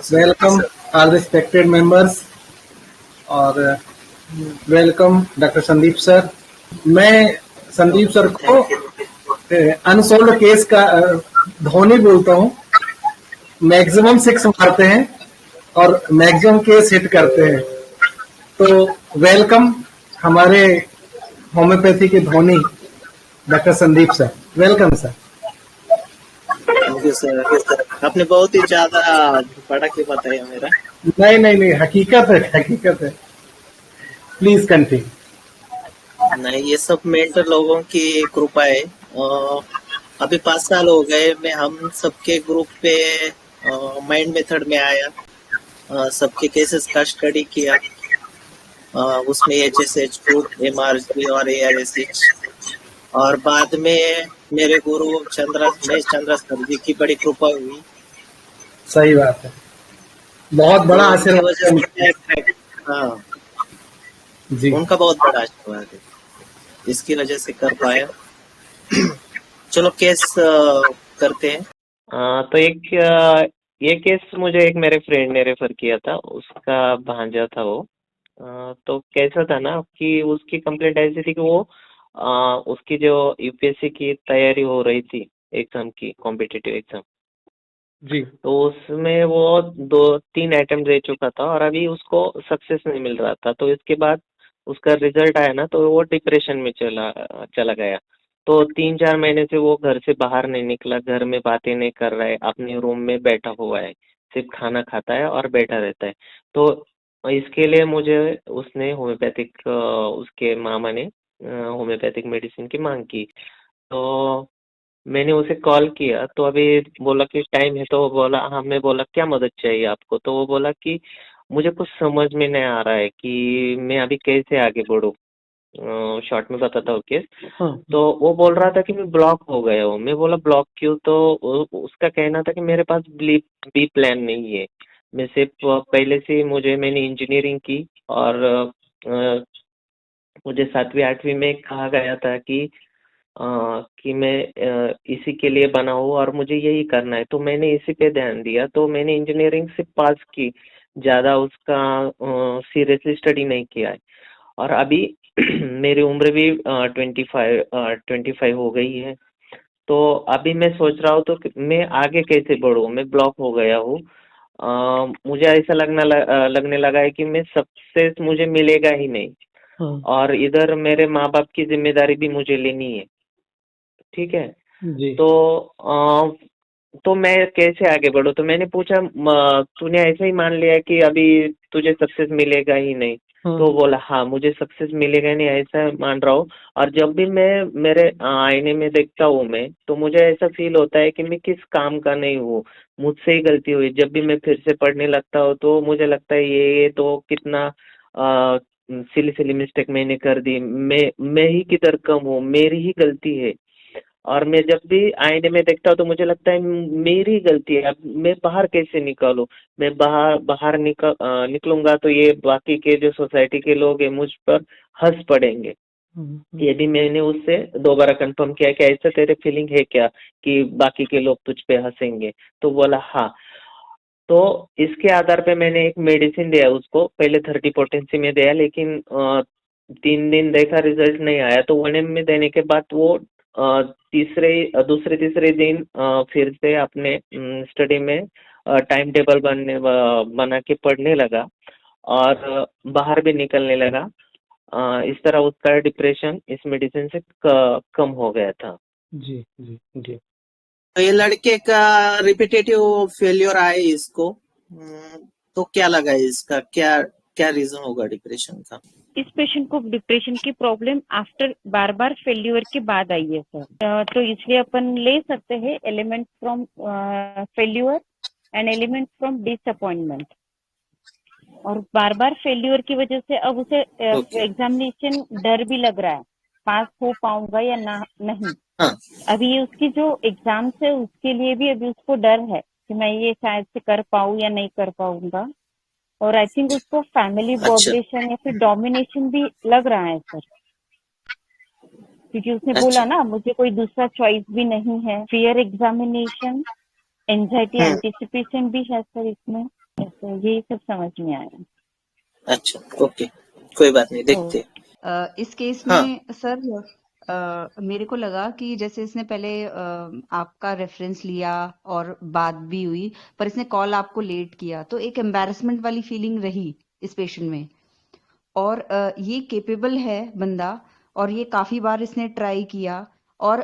Welcome our respected members और welcome doctor Sandeep sir. मैं Sandeep sir को अनसोल्ड केस का धोनी बोलता हूँ। मैक्सिमम 6 मारते हैं और मैक्सिमम केस हिट करते हैं। तो वेलकम हमारे होम्योपैथी के Dhoni doctor Sandeep sir. Welcome sir. Thank you sir, आपने बहुत ही ज्यादा पढ़ा के बताया मेरा। नहीं, हकीकत है। Please continue. नहीं, ये सब मेंटर लोगों की कृपा है। अभी 5 साल हो गए मैं हम सबके ग्रुप पे माइंड मेथड में आया, सबके केसेस का स्टडी किया। उसमें HSH ग्रुप, MRG और ARSH, और बाद में मेरे गुरु महेश चंद्रा सर जी की बड़ी कृपा हुई। सही बात है, बहुत बड़ा तो आशीर्वाद है। हाँ जी, उनका बहुत बड़ा आशीर्वाद है, इसकी वजह से कर पाया। चलो केस करते हैं। तो ये केस मुझे एक मेरे फ्रेंड ने रेफर किया था, उसका भांजा था वो। तो कैसा था ना कि उसकी कंप्लेंट ऐसी थी कि वो उसकी जो यूपीएससी की तैयारी हो रही थी एग्जाम की, कॉम्पिटिटिव एग्जाम जी, तो उसमें वो 2-3 अटेम्प्ट दे चुका था और अभी उसको सक्सेस नहीं मिल रहा था। तो इसके बाद उसका रिजल्ट आया ना, तो वो डिप्रेशन में चला गया। तो 3-4 महीने से वो घर से बाहर नहीं निकला, घर में बातें नहीं कर रहा है, अपने रूम में बैठा हुआ है, सिर्फ खाना खाता है और बैठा रहता है। तो इसके लिए मुझे उसने होम्योपैथिक उसके मामा ने होम्योपैथिक मेडिसिन की मांग की। तो मैंने उसे कॉल किया, तो अभी बोला कि टाइम है, तो वो बोला हाँ। मैं बोला क्या मदद चाहिए आपको? तो वो बोला कि मुझे कुछ समझ में नहीं आ रहा है कि मैं अभी कैसे आगे बढ़ूँ। शॉर्ट में बताता हूँ केस। तो वो बोल रहा था कि मैं ब्लॉक हो गया हूँ। मैं बोला ब्लॉक क्यों? तो उसका कहना था कि मेरे पास बी प्लान नहीं है। मैं सिर्फ पहले से मैंने इंजीनियरिंग की और मुझे 7वीं 8वीं में कहा गया था कि मैं इसी के लिए बना हूँ और मुझे यही करना है, तो मैंने इसी पे ध्यान दिया। तो मैंने इंजीनियरिंग से पास की, ज़्यादा उसका सीरियसली स्टडी नहीं किया है। और अभी मेरी उम्र भी 25 हो गई है। तो अभी मैं सोच रहा हूँ तो मैं आगे कैसे बढ़ूँ? मैं ब्लॉक हो गया हूँ। मुझे ऐसा लगने लगा है कि मैं सक्सेस मुझे मिलेगा ही नहीं। और इधर मेरे माँ बाप की जिम्मेदारी भी मुझे लेनी है, ठीक है। जी, तो मैं कैसे आगे बढ़ूं? तो मैंने पूछा तूने ऐसा ही मान लिया कि अभी तुझे सक्सेस मिलेगा ही नहीं? तो बोला हाँ, मुझे सक्सेस मिलेगा नहीं ऐसा मान रहा हूँ। और जब भी मैं मेरे आईने में देखता हूँ मैं, तो मुझे ऐसा फील होता है कि मैं किस काम का नहीं हूँ, मुझसे ही गलती हुई। जब भी मैं फिर से पढ़ने लगता हूँ तो मुझे लगता है ये तो कितना सिली सिली मिस्टेक मैंने कर दी, मैं ही किधर कम हूँ, मेरी ही गलती है। और मैं जब भी आईने में देखता हूँ तो मुझे लगता है मेरी गलती है। अब मैं बाहर कैसे निकलूं? मैं बाहर निकलूंगा तो ये बाकी के जो सोसाइटी के लोग हैं मुझ पर हंस पड़ेंगे। ये भी मैंने उससे 2 बार कंफर्म किया कि ऐसा तेरे फीलिंग है क्या कि बाकी के लोग तुझ पे हंसेंगे? तो बोला हाँ। तो इसके आधार पे मैंने एक मेडिसिन दिया उसको, पहले 30 पोटेंसी में दिया, लेकिन 3 दिन देखा रिजल्ट नहीं आया। तो 1 में देने के बाद वो दूसरे तीसरे दिन फिर से अपने स्टडी में टाइम टेबल बना के पढ़ने लगा और बाहर भी निकलने लगा। इस तरह उसका डिप्रेशन इस मेडिसिन से कम हो गया था। जी, जी, जी। तो ये लड़के का रिपीटेटिव फेल्योर आए इसको, तो क्या लगा इसका, क्या क्या रीजन होगा डिप्रेशन का? इस पेशेंट को डिप्रेशन की प्रॉब्लम आफ्टर बार बार फेल्यूर के बाद आई है सर। तो इसलिए अपन ले सकते हैं element from failure and element from disappointment. और बार बार फेल्यूर की वजह से अब उसे एग्जामिनेशन डर भी लग रहा है, पास हो पाऊंगा या नहीं। हाँ। अभी उसकी जो एग्जाम्स है उसके लिए भी अभी उसको डर है कि मैं ये शायद से कर पाऊँ या नहीं कर पाऊंगा। और आई थिंक उसको फैमिली ऑब्लिगेशन या फिर डोमिनेशन भी लग रहा है सर, क्योंकि उसने बोला ना मुझे कोई दूसरा चॉइस भी नहीं है। फियर एग्जामिनेशन, एंजाइटी, एंटिसिपेशन भी है सर इसमें। तो यही सब समझ में आया। अच्छा, ओके, कोई बात नहीं, तो देखते हैं। इस केस हाँ। में सर मेरे को लगा कि जैसे इसने पहले आपका रेफरेंस लिया और बात भी हुई, पर इसने कॉल आपको लेट किया, तो एक एम्बैरेसमेंट वाली फीलिंग रही इस पेशेंट में। और ये केपेबल है बंदा, और ये काफी बार इसने ट्राई किया, और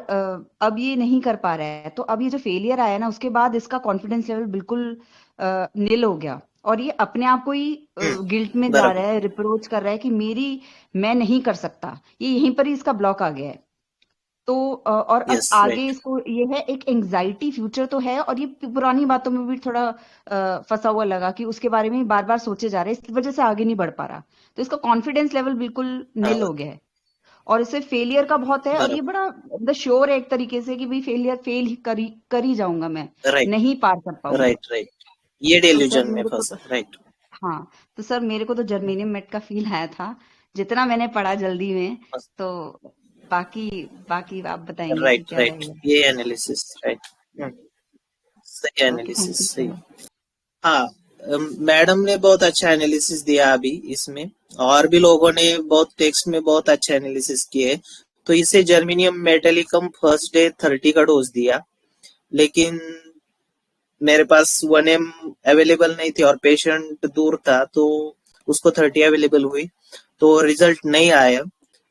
अब ये नहीं कर पा रहा है। तो अब ये जो फेलियर आया ना, उसके बाद इसका कॉन्फिडेंस लेवल बिल्कुल नील हो गया, और ये अपने आप को ही गिल्ट में जा बराबर। रहा है, रिप्रोच कर रहा है कि मैं नहीं कर सकता। ये यहीं पर ही इसका ब्लॉक आ गया है। तो और अब यस, आगे राइट। इसको ये है, एक एंजाइटी फ्यूचर तो है, और ये पुरानी बातों में भी थोड़ा फंसा हुआ लगा कि उसके बारे में बार बार सोचे जा रहे हैं, इस वजह से आगे नहीं बढ़ पा रहा। तो इसका कॉन्फिडेंस लेवल बिल्कुल नील हाँ, हो गया है, और इसे फेलियर का बहुत है, और ये बराबर। बड़ा मतलब श्योर है एक तरीके से कि भाई फेल ही कर ही जाऊंगा मैं, राइट, नहीं पार कर पाऊंगा। Right, right. ये तो सर डेल्यूजन में मेरे को तो फंसा, राइट। हाँ, तो सर मेरे को तो जर्मेनियम मेट का फील आया था, जितना मैंने पढ़ा जल्दी में। तो बाकी बाकी आप बताएंगे कि राइट, क्या राइट, रहेगा। ये एनालिसिस, राइट। सही ओके, थैंक यू एनालिसिस, सो सही। मच। हाँ, मैडम ने बहुत अच्छा एनालिसिस दिया अभी इसमें, और भी लोगों ने बहुत टेक्स्ट में बहुत अच्छा एनालिसिस किए। तो इसे जर्मेनियम मेटेलिकम फर्स्ट डे 30 का डोज दिया, लेकिन मेरे पास 1M अवेलेबल नहीं थी और पेशेंट दूर था, तो उसको 30 अवेलेबल हुई, तो रिजल्ट नहीं आया।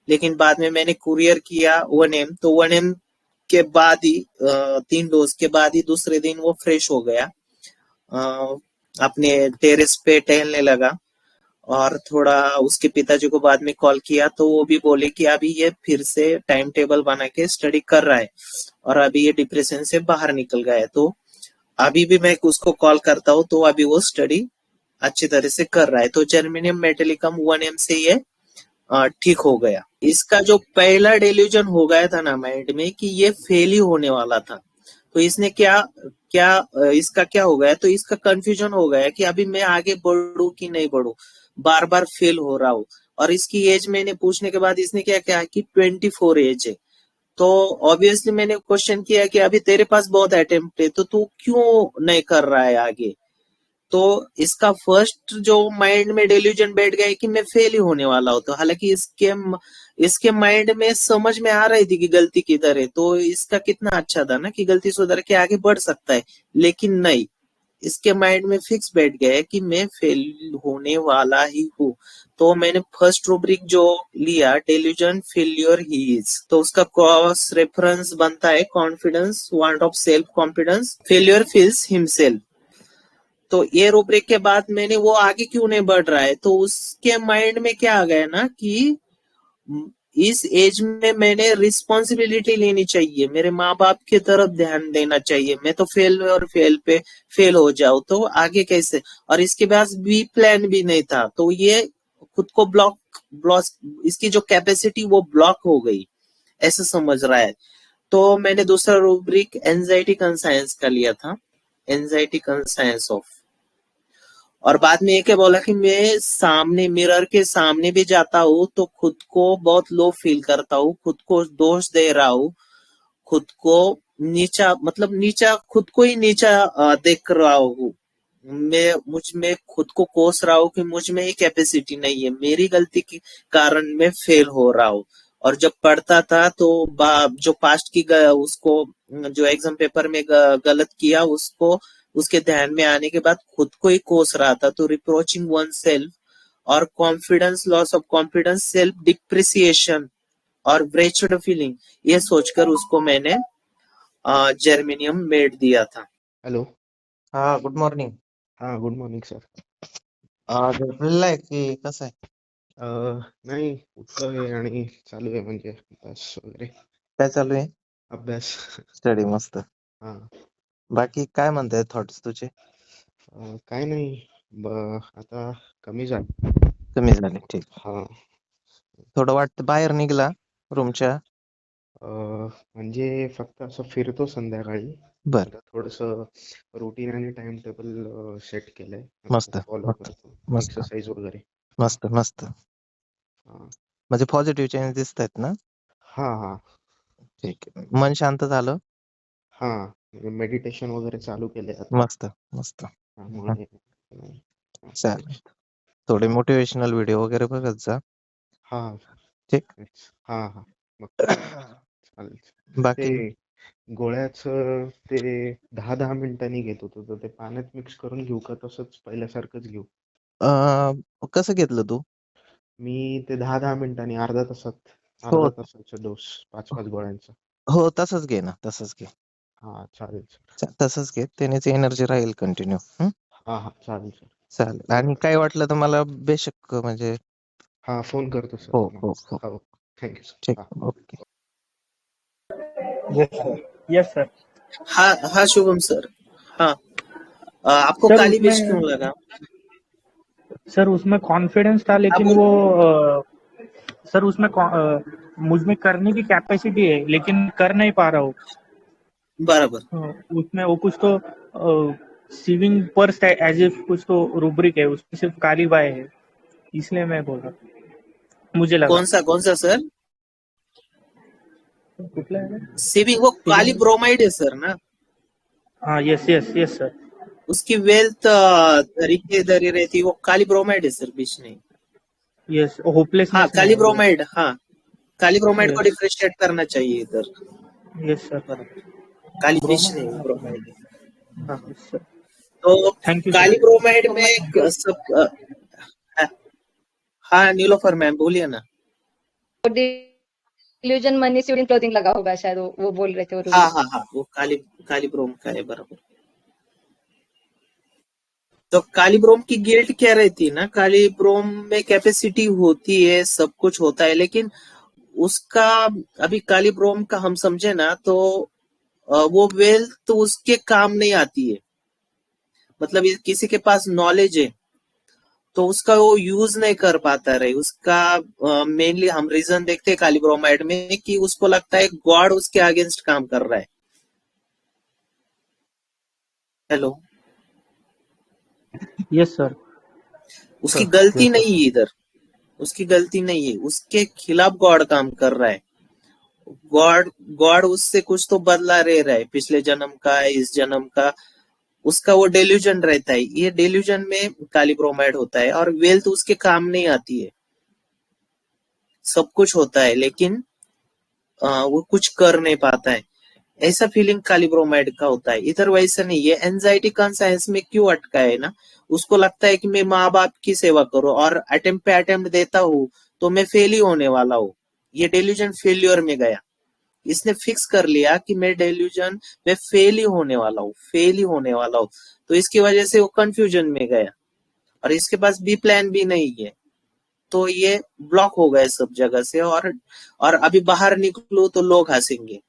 लेकिन बाद में मैंने कुरियर किया 1M, तो 1M के बाद ही 3 डोज के बाद ही दूसरे दिन वो फ्रेश हो गया। अपने टेरेस पे टहलने लगा, और थोड़ा उसके पिताजी को बाद में कॉल किया, तो वो भी बोले कि अभी ये फिर से टाइम टेबल बना के स्टडी कर रहा है, और अभी ये डिप्रेशन से बाहर निकल गया है। तो अभी भी मैं उसको कॉल करता हूँ, तो अभी वो स्टडी अच्छी तरह से कर रहा है। तो जर्मेनियम मेटेलिकम 1M से ये ठीक हो गया। इसका जो पहला डेल्यूजन हो गया था ना माइंड में कि ये फेल ही होने वाला था, तो इसने क्या क्या इसका क्या हो गया, तो इसका कंफ्यूजन हो गया कि अभी मैं आगे बढ़ू कि नहीं बढ़ू, बार बार फेल हो रहा हूँ। और इसकी एज मैंने पूछने के बाद इसने क्या कहा कि 24 एज है। तो ऑब्वियसली मैंने क्वेश्चन किया कि अभी तेरे पास बहुत अटेम्प्ट है, तो तू क्यों नहीं कर रहा है आगे। तो इसका फर्स्ट जो माइंड में डेल्यूजन बैठ गया है कि मैं फेल ही होने वाला हूँ। तो हालांकि इसके माइंड में समझ में आ रही थी कि गलती किधर है, तो इसका कितना अच्छा था ना कि गलती सुधर के आगे बढ़ सकता है। लेकिन नहीं, इसके माइंड में फिक्स बैठ गया है कि मैं फेल होने वाला ही हूँ। तो मैंने फर्स्ट रूब्रिक जो लिया, डेल्यूजन फेल्योर ही इज, तो उसका क्रॉस रेफरेंस बनता है confidence want of self confidence failure feels himself. तो ये रूब्रिक के बाद मैंने वो आगे क्यों नहीं बढ़ रहा है, तो उसके माइंड में क्या आ गया ना कि इस एज में मैंने रिस्पॉन्सिबिलिटी लेनी चाहिए, मेरे माँ बाप की तरफ ध्यान देना चाहिए। मैं तो फेल और फेल हो जाऊं तो आगे कैसे। और इसके पास बी प्लान भी नहीं था, तो ये खुद को ब्लॉक ब्लॉक इसकी जो कैपेसिटी वो ब्लॉक हो गई, ऐसे समझ रहा है। तो मैंने दूसरा रूब्रिक एंजाइटी कंसाइंस का लिया था, एंजाइटी कंसाइंस ऑफ। और बाद में ये क्या बोला कि मैं सामने मिरर के सामने भी जाता हूँ तो खुद को बहुत लो फील करता हूँ, खुद को दोष दे रहा हूँ, खुद को नीचा मतलब नीचा खुद को ही नीचा देख रहा हूँ। मैं मुझ में खुद को कोस रहा हूँ कि मुझ में ये कैपेसिटी नहीं है, मेरी गलती के कारण मैं फेल हो रहा हूँ। और जब पढ़ता था तो जो पास्ट की उसको जो एग्जाम पेपर में गलत किया उसको उसके ध्यान में आने के बाद खुद को ही कोस रहा था। तो रिप्रोचिंग वन सेल्फ और confidence loss of confidence self depreciation और ब्रेचड फीलिंग, ये सोचकर उसको मैंने जर्मेनियम मेड दिया था। हॅलो. हा गुड मॉर्निंग. हा, गुड मॉर्निंग सर. झोपलेला आहे की कसं आहे? नाही, उठलोय आणि चालू आहे म्हणजे अभ्यास वगैरे. काय चालू आहे? अभ्यास. स्टडी मस्त. हा. बाकी काय म्हणताय थॉट्स तुझे? काय नाही, आता कमी झालं. कमी झाले, ठीक. हा. थोडं वाटतं बाहेर निघला रूमच्या. म्हणजे फक्त असं फिरतो संध्याकाळी. बर, आता थोडस रुटीन आणि टाइम टेबल सेट केलंय, मस्त फॉलो मस्त करतो मस्त एक्सरसाइज वगैरे. मस्त मस्त. हा. म्हणजे पॉझिटिव्ह चेंज दिसत आहेत ना? हा हा ठीक आहे. मन शांत झालं? हा मेडिटेशन वगैरे चालू केले आता, मस्त मस्त. त्यामुळे नाही. चालेल. थोडे मोटिवेशनल व्हिडिओ वगैरे बघत जा. हा ठीक. तेच. हा हा मग चालेल. बाकी ते गोळ्याचं ते 10-10 मिनिटांनी घेत होतो तर ते पाण्यात मिक्स करून घेऊ का तसंच पहिल्यासारखंच घेऊ? कसं घेतलं तू? मी ते 10-10 मिनिटांनी अर्धा हो तासाचा डोस 5-5 गोळ्यांचा. हो तसंच घे ना, तसंच घे. हा चालेल तसंच घे, त्यानेच एनर्जी राहील कंटिन्यू. हा हा चालेल सर. चालेल. आणि काय वाटलं तर मला बेशक म्हणजे हा फोन करतो सर हो हो तुम्हाला. हो हो थँक्यू सर. ठीक. हा okay. Yes sir, yes sir. हाँ हाँ शुभम सर। हाँ, आपको सर काली बेच क्यों उसमें लगा? सर उसमें कॉन्फिडेंस था, हाँ लेकिन बोल। वो सर उसमें मुझ में करने की कैपेसिटी है, लेकिन कर नहीं पा रहा हूँ। बराबर। उसमें वो कुछ तो सीविंग पर्स्ट एज इफ कुछ तो रूब्रिक है, उसमें सिर्फ काली बाय है, इसलिए मैं बोल रहा हूँ, मुझे लगा। कौन सा सर? कुठला है? सिविंग वो काली Saving- ब्रोमाइड है सर ना? हाँ यस यस यस सर। उसकी वेल्थ धरी धरी रहती, वो काली ब्रोमाइड है सर, बीच नहीं। यस हाँ होपलेसनेस में काली है वो। ब्रोमाइड, हाँ काली ब्रोमाइड को यस डिफरेंशिएट करना चाहिए इधर। Yes sir. बराबर। काली बीच नहीं, ब्रोमा ब्रोमाइड है। हाँ यस सर। तो thank you Kali sir. Bromide में सब हाँ नीलोफर मैम बोलिए ना। डिल्यूजन मनी स्टूडेंट क्लोथिंग लगा होगा शायद, वो बोल रहे थे वो हाँ रूबी। हाँ हाँ वो काली ब्रोम का है, बराबर। तो काली ब्रोम की गिल्ट क्या रहती है ना, काली ब्रोम में कैपेसिटी होती है, सब कुछ होता है, लेकिन उसका अभी काली ब्रोम का हम समझे ना तो वो वेल्थ तो उसके काम नहीं आती है। मतलब ये किसी के पास नॉलेज है तो उसका वो यूज नहीं कर पाता रहे, उसका मेनली हम रीजन देखते हैं काली ब्रोमाइड में कि उसको लगता है गॉड उसके अगेंस्ट काम कर रहा है। Hello, yes sir. उसकी गलती नहीं है इधर, उसकी गलती नहीं है, उसके खिलाफ गॉड काम कर रहा है। गॉड गॉड उससे कुछ तो बदला ले रहा है, पिछले जन्म का, इस जन्म का, उसका वो डेल्यूजन रहता है। ये डेल्यूजन में काली ब्रोमाइड होता है और वेल्थ उसके काम नहीं आती है। सब कुछ होता है लेकिन वो कुछ कर नहीं पाता है, ऐसा फीलिंग काली ब्रोमाइड का होता है। इधर वैसा नहीं है। एंजाइटी कॉन्साइंस में क्यों अटका है ना, उसको लगता है कि मैं माँ बाप की सेवा करूं और अटेम्प्ट पे अटेम्प्ट देता हूँ तो मैं फेल ही होने वाला हूँ। ये डेल्यूजन फेल्योर में गया, इसने फिक्स कर लिया कि मैं डेल्यूजन में फेल ही होने वाला हूँ, फेल ही होने वाला हूँ। तो इसकी वजह से वो कंफ्यूजन में गया और इसके पास बी प्लान भी नहीं है, तो ये ब्लॉक हो गए सब जगह से। और अभी बाहर निकलो तो लोग हंसेंगे,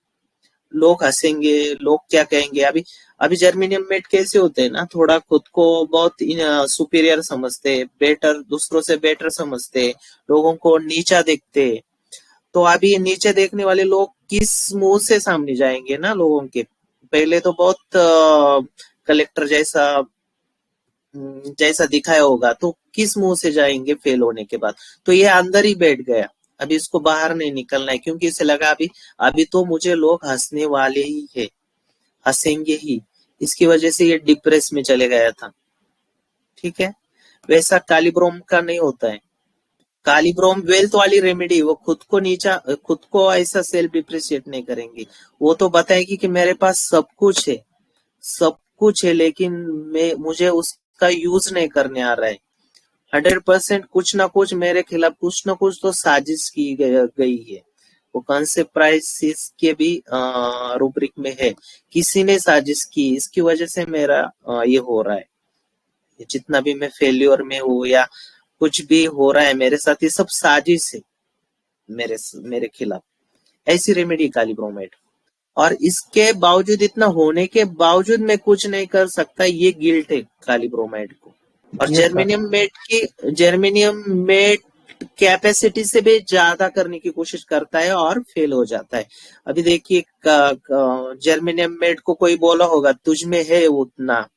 लोग हंसेंगे, लोग क्या कहेंगे। अभी अभी जर्मेनियम मेट कैसे होते हैं ना, थोड़ा खुद को बहुत सुपीरियर समझते, बेटर, दूसरों से बेटर समझते, लोगों को नीचा देखते। तो अभी नीचे देखने वाले लोग किस मुंह से सामने जाएंगे ना लोगों के। पहले तो बहुत कलेक्टर जैसा दिखाया होगा, तो किस मुंह से जाएंगे फेल होने के बाद। तो ये अंदर ही बैठ गया, अभी इसको बाहर नहीं निकलना है, क्योंकि इसे लगा अभी तो मुझे लोग हंसने वाले ही है, हंसेंगे ही। इसकी वजह से ये डिप्रेस में चले गया था। ठीक है, वैसा कालीब्रोम का नहीं होता है। कालीब्रोम वेल्थ वाली रेमेडी, वो खुद को नीचा, खुद को ऐसा सेल्फ डिप्रिशिएट नहीं करेंगी। वो तो बताएगी कि मेरे पास सब कुछ है, सब कुछ है, लेकिन मुझे उसका यूज नहीं करने आ रहा है। 100% कुछ ना कुछ मेरे खिलाफ, कुछ ना कुछ तो साजिश की गई है। वो कॉन्सेप्ट प्राइसिस के भी रूब्रिक में है, किसी ने साजिश की, इसकी वजह से मेरा ये हो रहा है। ये जितना भी मैं फेल्योर में हूँ या कुछ भी हो रहा है मेरे साथ, ये सब साजिश है मेरे खिलाफ। ऐसी रेमेडी काली ब्रोमाइड। और इसके बावजूद, इतना होने के बावजूद मैं कुछ नहीं कर सकता, ये गिल्ट है काली ब्रोमाइड को। और yes sir. Germanium met capacity से भी ज्यादा करने की कोशिश करता है और फेल हो जाता है। अभी देखिए जर्मेनियम मेट को कोई बोला होगा तुझ में है उतना,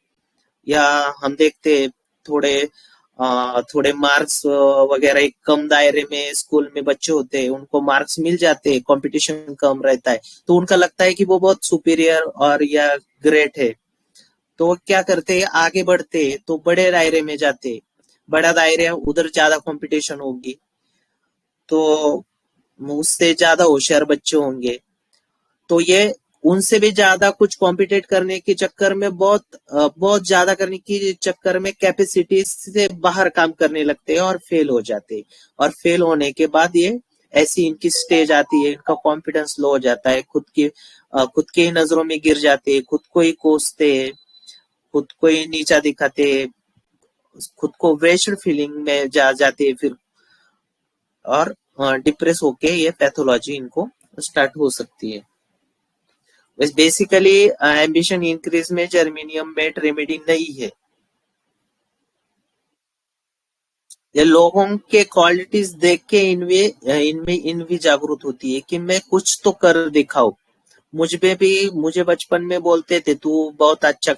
या हम देखते थोड़े मार्क्स वगैरह एक कम दायरे में स्कूल में बच्चे होते हैं, उनको मार्क्स मिल जाते हैं, कंपटीशन कम रहता है, तो उनका लगता है कि वो बहुत सुपीरियर और या ग्रेट है। तो वो क्या करते हैं, आगे बढ़ते हैं तो बड़े दायरे में जाते हैं। बड़ा दायरे उधर ज्यादा कंपटीशन होगी, तो उससे ज्यादा होशियार बच्चे होंगे, तो ये उनसे भी ज्यादा कुछ कॉम्पिटेट करने के चक्कर में बहुत ज्यादा करने के चक्कर में कैपेसिटी से बाहर काम करने लगते हैं और फेल हो जाते हैं। और फेल होने के बाद ये ऐसी इनकी स्टेज आती है, इनका कॉन्फिडेंस लो हो जाता है, खुद के ही नजरों में गिर जाते हैं, खुद को ही कोसते हैं, खुद को ही नीचा दिखाते हैं, खुद को वेस्ड फीलिंग में जा जाते हैं फिर, और डिप्रेस होके ये पैथोलॉजी इनको स्टार्ट हो सकती है। बेसिकली एम्बिशन इंक्रीज में जर्मेनियम मेट रेमेडी नहीं है। ये लोगों के क्वालिटीज देख के इनमें जागरूक होती है कि मैं कुछ तो कर दिखाऊं। मुझे बचपन में बोलते थे तू बहुत अच्छा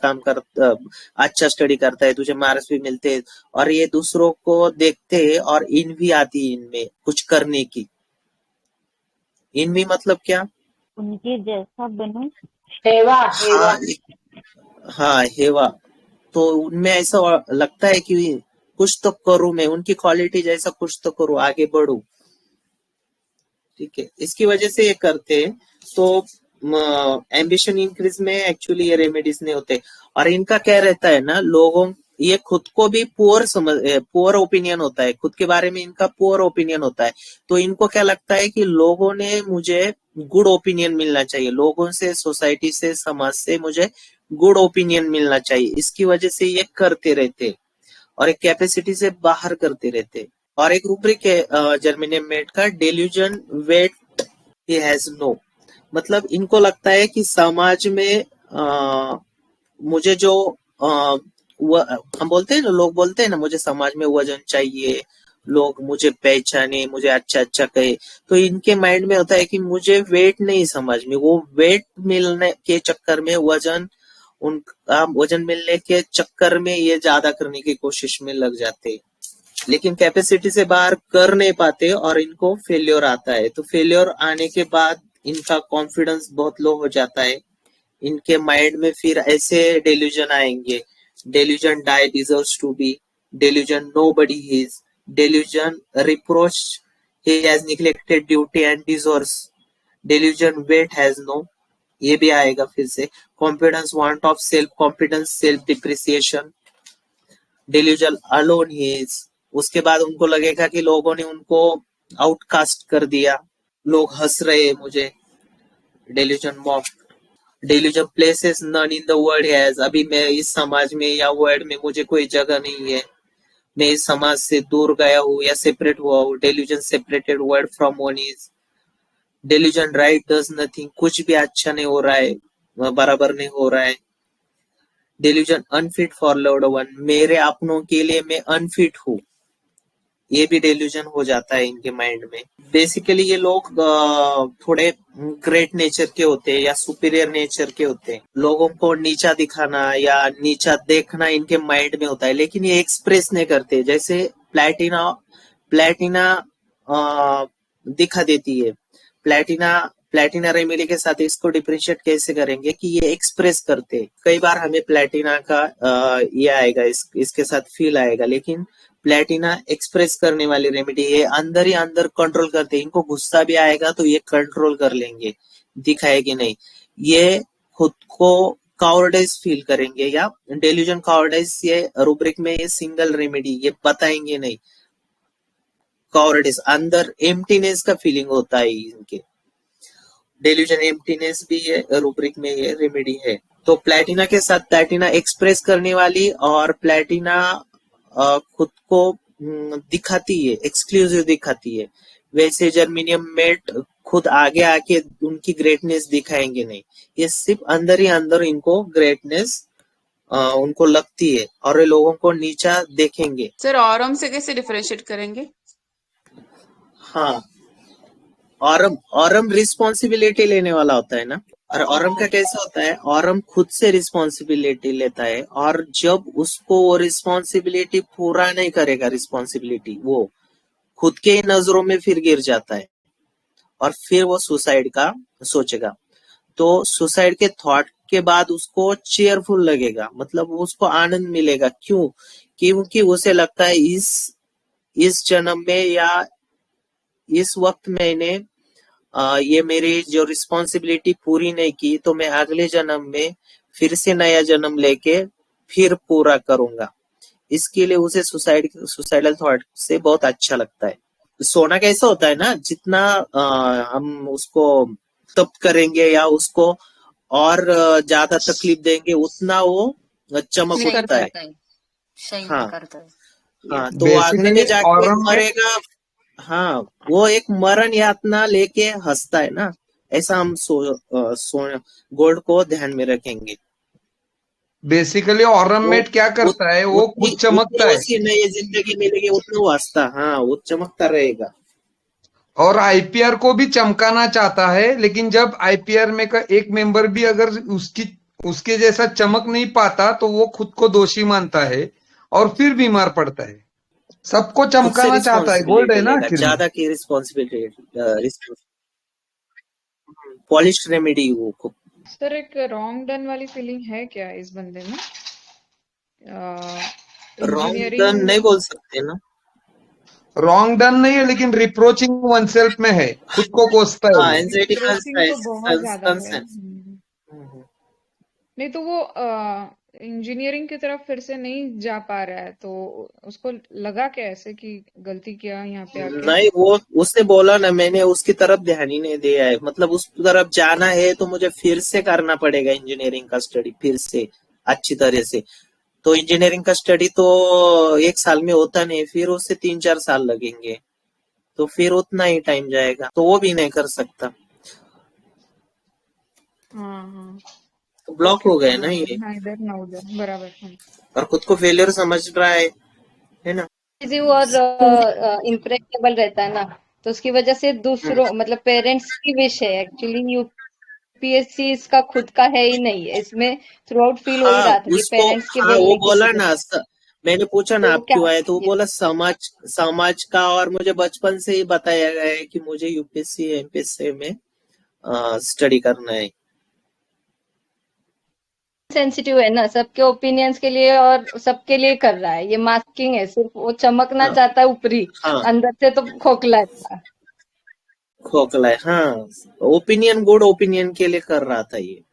अच्छा स्टडी करता है, तुझे मार्क्स भी मिलते हैं, और ये दूसरों को देखते हैं और इनवी आती है इनमें कुछ करने की। इनवी मतलब क्या? उनके जैसा बनूं। हेवा हाँ, हेवा। तो उनमें ऐसा लगता है कि कुछ तो करूं मैं, उनकी क्वालिटी जैसा कुछ तो करूं, आगे बढ़ूं। ठीक है, इसकी वजह से ये करते हैं। तो एम्बिशन इंक्रीज में एक्चुअली ये रेमेडीज नहीं होते। और इनका क्या रहता है ना, लोगों ये खुद को भी पुअर ओपिनियन होता है, खुद के बारे में इनका पुअर ओपिनियन होता है। तो इनको क्या लगता है कि लोगों ने मुझे गुड ओपिनियन मिलना चाहिए, लोगों से, सोसाइटी से, समाज से मुझे गुड ओपिनियन मिलना चाहिए। इसकी वजह से ये करते रहते और एक कैपेसिटी से बाहर करते रहते। और एक रूब्रिक है जर्मेनियम मेट का, delusion weight he has no. मतलब इनको लगता है कि समाज में मुझे जो हम बोलते हैं ना, लोग बोलते हैं ना, मुझे समाज में वजन चाहिए, लोग मुझे पहचाने, मुझे अच्छा कहे। तो इनके माइंड में होता है कि मुझे वेट नहीं समझ में, वो वेट मिलने के चक्कर में उनका वजन मिलने के चक्कर में ये ज्यादा करने की कोशिश में लग जाते, लेकिन कैपेसिटी से बाहर कर नहीं पाते और इनको फेल्योर आता है। तो फेल्योर आने के बाद इनका कॉन्फिडेंस बहुत लो हो जाता है। इनके माइंड में फिर ऐसे डेल्यूजन आएंगे, delusion die deserves to be, delusion nobody is, delusion reproach he has neglected duty and deserves, delusion weight has no, ये भी आएगा फिर से। Confidence, want of self confidence, self depreciation, delusion alone he is. उसके बाद उनको लगेगा कि लोगों ने उनको आउटकास्ट कर दिया, लोग हंस रहे हैं मुझे, delusion mock, delusion places none in the world has, अभी मैं इस समाज में या वर्ल्ड में मुझे कोई जगह नहीं है, मैं इस समाज से दूर गया हूँ या सेपरेट हुआ हूँ, delusion separated world from one is, delusion right does nothing, कुछ भी अच्छा नहीं हो रहा है, बराबर नहीं हो रहा है, delusion unfit for loved one, मेरे अपनों के लिए मैं अनफिट हूँ, ये भी डेल्यूजन हो जाता है इनके माइंड में। बेसिकली ये लोग थोड़े ग्रेट नेचर के होते हैं या सुपीरियर नेचर के होते हैं, लोगों को नीचा दिखाना या नीचा देखना इनके माइंड में होता है, लेकिन ये एक्सप्रेस नहीं करते। जैसे प्लेटिना दिखा देती है, प्लेटिना रेमेडी के साथ इसको डिफरेंशिएट कैसे करेंगे कि ये एक्सप्रेस करते, कई बार हमें प्लेटिना का ये आएगा, इसके साथ फील आएगा, लेकिन प्लेटिना एक्सप्रेस करने वाली रेमेडी है, अंदर ही अंदर कंट्रोल करते, इनको गुस्सा भी आएगा तो ये कंट्रोल कर लेंगे, दिखाएगी नहीं, ये खुद को कावर्डाइज फील करेंगे या डेल्यूजन कावर्डाइज, ये रूब्रिक में ये सिंगल रेमेडी ये बताएंगे नहीं, कावर्डाइज अंदर एम्प्टीनेस का फीलिंग होता है इनके, डेल्यूजन एम्प्टीनेस भी ये रूब्रिक में ये रेमेडी है। तो प्लेटिना के साथ प्लेटिना एक्सप्रेस करने वाली और प्लेटिना खुद को दिखाती है, एक्सक्लूसिव दिखाती है, वैसे जर्मेनियम मेट खुद आगे आके उनकी ग्रेटनेस दिखाएंगे नहीं, ये सिर्फ अंदर ही अंदर इनको ग्रेटनेस उनको लगती है और ये लोगों को नीचा देखेंगे। सर ऑरम से कैसे डिफरेंशिएट करेंगे? हाँ, ऑरम रिस्पॉन्सिबिलिटी लेने वाला होता है ना, और ऑरम का कैसा होता है, ऑरम खुद से रिस्पॉन्सिबिलिटी लेता है और जब उसको वो रिस्पॉन्सिबिलिटी पूरा नहीं करेगा, रिस्पॉन्सिबिलिटी वो खुद के नजरों में फिर गिर जाता है और फिर वो सुसाइड का सोचेगा। तो सुसाइड के थॉट के बाद उसको चेयरफुल लगेगा, मतलब उसको आनंद मिलेगा। क्यों? क्योंकि उसे लगता है इस जन्म में या इस वक्त मैंने ये मेरी जो रिस्पॉन्सिबिलिटी पूरी नहीं की, तो मैं अगले जन्म में फिर से नया जन्म लेके फिर पूरा करूंगा। इसके लिए उसे सुसाइडल थॉट से बहुत अच्छा लगता है। सोना कैसा होता है ना, जितना हम उसको तप करेंगे या उसको और ज्यादा तकलीफ देंगे, उतना वो चमक सही उठता है। करता है, सही हाँ करता है। हाँ, तो आखिरी में बेसिकली जाके ऑरम में मरेगा। हाँ, वो एक मरण यातना लेके हंसता है ना, ऐसा हम गोल्ड को ध्यान में रखेंगे। बेसिकली वो ऑरममेट क्या उत, करता है, वो उतनी खुद उतनी चमकता है उसी नई जिंदगी मिलेगी, उतना वो हंसता, हाँ वो चमकता रहेगा। और आईपीआर को भी चमकाना चाहता है, लेकिन जब आईपीआर में का एक मेंबर भी अगर उसके जैसा चमक नहीं पाता तो वो खुद को दोषी मानता है और फिर बीमार पड़ता है। सबको खुद से चमकाना चाहता है, गोल्ड है रिस्पॉन्सिबिलिटी ना लेगा, आखिर में। ज्यादा की रिस्पॉन्सिबिलिटी, पॉलिश रेमेडी वो खूब। सर एक रॉन्ग डन वाली फीलिंग है क्या इस बंदे में? रॉन्ग टर्न नहीं इंजीनियरिंग बोल सकते ना। रॉन्ग डन नहीं है, लेकिन रिप्रोचिंग वन सेल्फ में है, खुद को कोसता है हाँ, वो। एंजाइटी रिप्रोचिंग तो बहुत ज्यादा है। कंसर्न। नहीं तो वो इंजीनियरिंग की तरफ फिर से नहीं जा पा रहा है, तो उसको लगा क्या ऐसे कि गलती किया यहाँ पे आके? नहीं, वो उसने बोला ना, मैंने उसकी तरफ ध्यान ही नहीं दिया है। मतलब उस तरफ जाना है तो मुझे फिर से करना पड़ेगा इंजीनियरिंग का स्टडी, फिर से अच्छी तरह से। तो इंजीनियरिंग का स्टडी तो 1 साल में होता नहीं, फिर उससे 3-4 साल लगेंगे, तो फिर उतना ही टाइम जाएगा, तो वो भी नहीं कर सकता। हाँ हाँ, तो ब्लॉक ओके हो ओके, गए ना हाँ ये, हाँ, इधर ना उधर, बराबर। हाँ और खुद को फेलियर समझ रहा है ना। और इम्प्रेसेबल रहता है ना, तो उसकी वजह से दूसरों मतलब पेरेंट्स की विश है, एक्चुअली यूपीएससी इसका खुद का है ही नहीं है, इसमें थ्रू आउट फील हो ही हाँ रहा था कि उसको, पेरेंट्स के हाँ वो बोलने की बोला वजह ना, से। मैंने पूछा ना तो आप क्या क्यों आए, तो वो ये बोला समाज का, और मुझे बचपन से ही बताया गया है कि मुझे यूपीएससी एमपीएससी में स्टडी करना है। सेंसिटिव है ना सबके ओपिनियंस के लिए, और सबके लिए कर रहा है, ये मास्किंग है, सिर्फ वो चमकना हाँ चाहता है ऊपरी, हाँ, अंदर से तो खोखला है। खोखला है, हाँ। ओपिनियन, गुड ओपिनियन के लिए कर रहा था ये।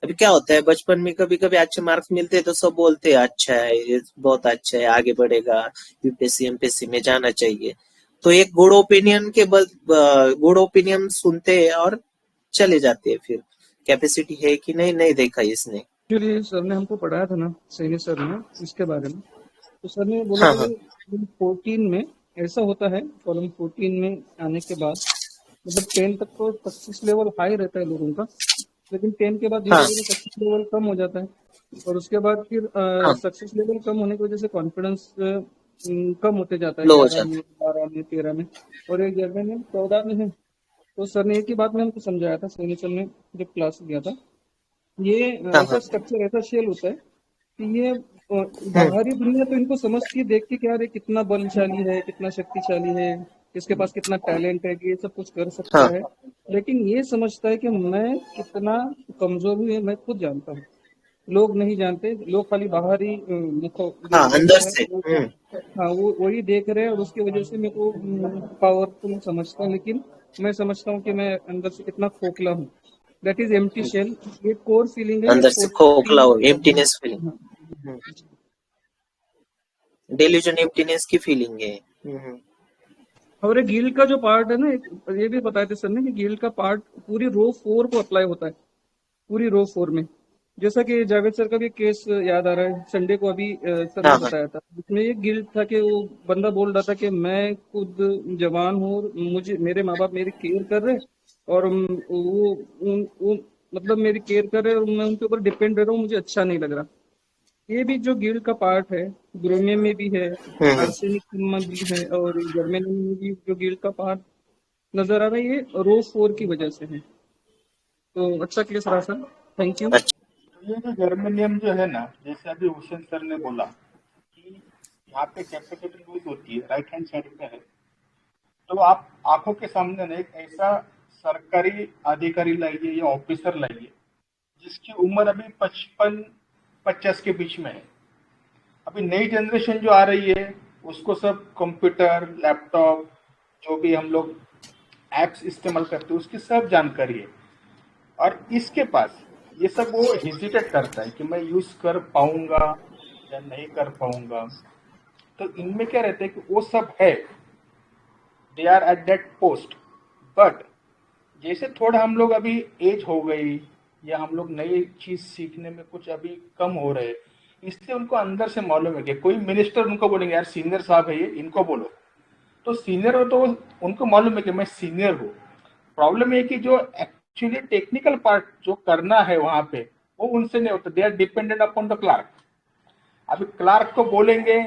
अभी क्या होता है, बचपन में कभी कभी अच्छे मार्क्स मिलते हैं तो सब बोलते हैं अच्छा है, ये बहुत अच्छा है, आगे बढ़ेगा, यूपीएससी एमपीएससी में जाना चाहिए। तो एक गुड ओपिनियन सुनते हैं और चले जाते हैं, फिर कैपेसिटी है कि नहीं, नहीं देखा इसने। एक्चुअली सर ने हमको पढ़ाया था ना, सैनी सर ने, इसके बारे में। तो सर ने बोला हाँ था हाँ कि कॉलम 14 में ऐसा होता है, कॉलम 14 में आने के बाद मतलब 10 तक तो सक्सेस लेवल हाई रहता है लोगों का, लेकिन 10 के बाद धीरे हाँ धीरे सक्सेस लेवल कम हो जाता है, और उसके बाद फिर हाँ, सक्सेस लेवल कम होने की वजह से कॉन्फिडेंस कम होते जाता है, लो हो 11 जाता में, 12 में, 13 में, और एक 11 में, 14 में है। तो सर ने एक ही बात में हमको समझाया था, सैनी सर ने जब क्लास लिया था, ये है। हाँ ऐसा हाँ, स्ट्रक्चर, ऐसा शेल होता है कि ये हम्म, बाहरी दुनिया तो इनको समझती है, देख के क्या रे कितना बलशाली है, कितना शक्तिशाली है, इसके पास कितना टैलेंट है कि ये सब कुछ कर सकता हाँ है, लेकिन ये समझता है कि मैं कितना कमजोर हूँ, ये मैं खुद जानता हूँ। लोग नहीं जानते, लोग खाली बाहरी हाँ, जो अंदर दिखता है से। हाँ वो वही देख रहे हैं, और उसकी वजह से मेरे को पावरफुल समझता है, लेकिन मैं समझता हूँ कि मैं अंदर से कितना खोखला हूँ। That is empty shell. ये कोर फीलिंग है, ये अंदर से खोखला 14 हो, problem. Emptiness feeling, delusion emptiness की फीलिंग है। और ये गिल्ड का जो पार्ट है ना, ये भी बताए थे सर ने कि गिल्ड का पार्ट पूरी रो 4 को अप्लाई होता है, पूरी रो 4 में। जैसा कि जावेद सर का भी केस याद आ रहा है, संडे को अभी सर ने हाँ हाँ बताया था, उसमें ये गिल्ड था कि वो बंदा बोल रहा था कि मैं खुद जवान हूँ और मुझे मेरे माँ बाप मेरी केयर कर रहे हैं, और वो मतलब मेरी केयर कर रहे हैं, और मैं उनके ऊपर डिपेंड रह रहा हूँ, मुझे अच्छा नहीं लग रहा। ये भी जो गिल्ड का पार्ट है, ब्रोमियम में भी है, हम्म, आर्सेनिक में भी है, और जर्मेनियम में भी जो गिल्ड का पार्ट नजर आ रहा है, ये रो 4 की वजह से है। तो अच्छा केस रहा सर, थैंक यू। अच्छा। ये जो जर्मेनियम जो है ना, जैसे अभी हुसैन सर ने बोला कि यहाँ पे कैपेसिटी लूज होती है, राइट हैंड साइड पे है, तो आप आंखों के सामने ना एक ऐसा सरकारी अधिकारी लाइए या ऑफिसर लाइए जिसकी उम्र अभी 55-50 के बीच में है। अभी नई जनरेशन जो आ रही है उसको सब कंप्यूटर, लैपटॉप, जो भी हम लोग एप्स इस्तेमाल करते हैं उसकी सब जानकारी है, और इसके पास ये सब वो हेजिटेट करता है कि मैं यूज कर पाऊंगा या नहीं कर पाऊंगा। तो इनमें क्या रहता है कि वो सब है, they are at that post, but जैसे थोड़ा हम लोग अभी एज हो गई या हम लोग नई चीज सीखने में कुछ अभी कम हो रहे, इसलिए उनको अंदर से मालूम है कि कोई मिनिस्टर उनको बोलेंगे यार सीनियर साहब है ये, इनको बोलो, तो सीनियर हो तो उनको मालूम है कि मैं सीनियर हूँ। प्रॉब्लम ये कि जो एक्चुअली टेक्निकल पार्ट जो करना है वहां पे वो उनसे नहीं होता, they are dependent upon the clerk. अभी क्लार्क को बोलेंगे